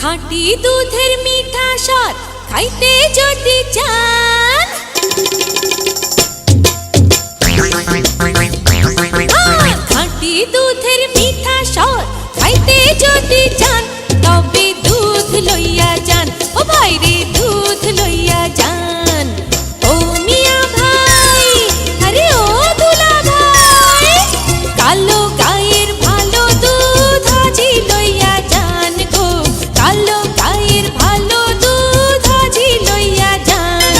খাঁটি দুধের মিঠা স্বাদ খাইতে যদি চান, খাঁটি দুধের মিঠা স্বাদ খাইতে যদি চান, তবে দুধ লইয়া যান ও ভাইরে দুধ লইয়া যান। ও মিয়া ভাই, আরে ও দুলা ভাই, কালো গায়ের ভালো দুধ আজি লইয়া যান গো, কালো গায়ের ভালো দুধ আজি লইয়া যান।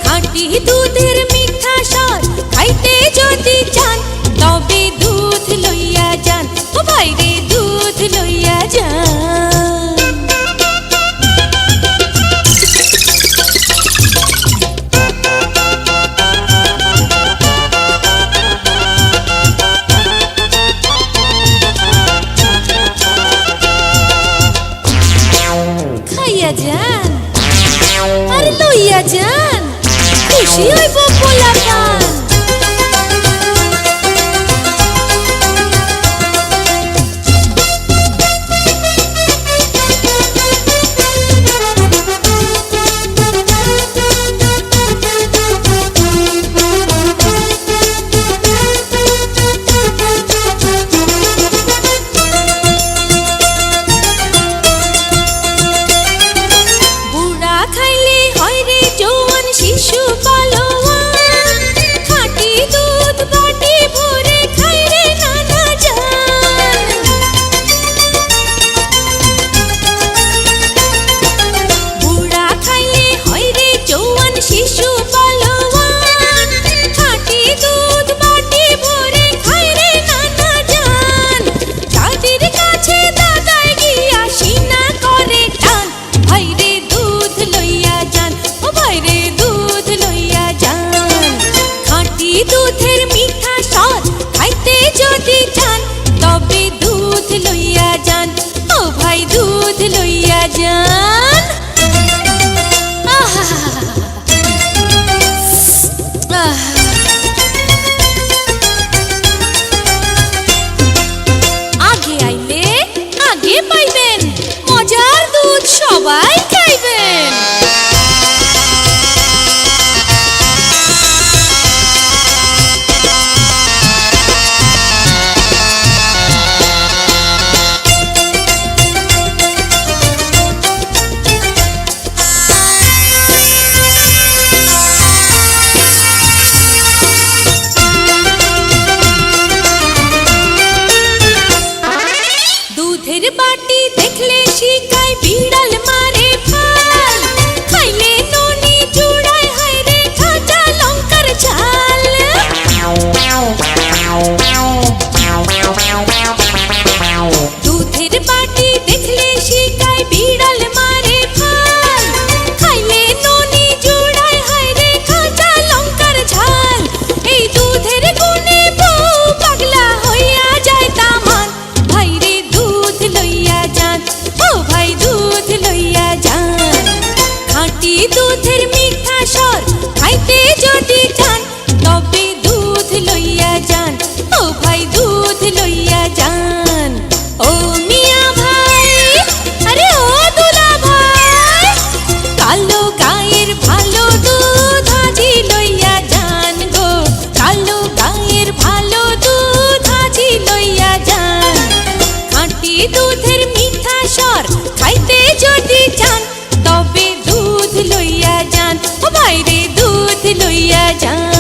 খাঁটি দুধের মিঠা স্বাদ খাইতে যদি চান, তবে দুধ লইয়া যান ও ভাইরে দুধ লইয়া যান। খাইয়া যান আর লইয়া যান, খুশি হইব পোলাপান। দুধের মিঠা স্বাদ খাইতে যদি চান, তবে দুধ লইয়া যান ও ভাই দুধ লইয়া যান। আগে আইলে আগে পাইবেন, মজার দুধ সবাই খাইবেন। দুধের বাটি দেখলে শিকায় বিড়াল মারে ফাল, খাইলে ননি জুড়ায় হায়রে কাঁচা লঙ্কার ঝাল। দুধের বাটি দেখলে শিকায় বিড়াল মারে ফাল, খাইলে ননি জুড়ায় হায়রে কাঁচা লঙ্কার ঝাল। এই দুধের গুণে বউ পাগলা হইয়া যায় তামান, ভাইরে দুধ লইয়া যান ও ভাই দুধ লইয়া যান। খাঁটি দুধের মিঠা স্বাদ খাইতে যদি চান, তবে দুধ লইয়া যান ও ভাই দুধ লইয়া যান। ও মিয়া ভাই, আরে ও দুলা ভাই, কালো গায়ের ভালো দুধ আজি লইয়া যান গো, কালো গায়ের ভালো দুধ আজি লইয়া যান। খাঁটি দুধের মিঠা স্বাদ খাইতে যদি চান, তবে দুধ লইয়া যান ও ভাইরে দুধ লইয়া যান।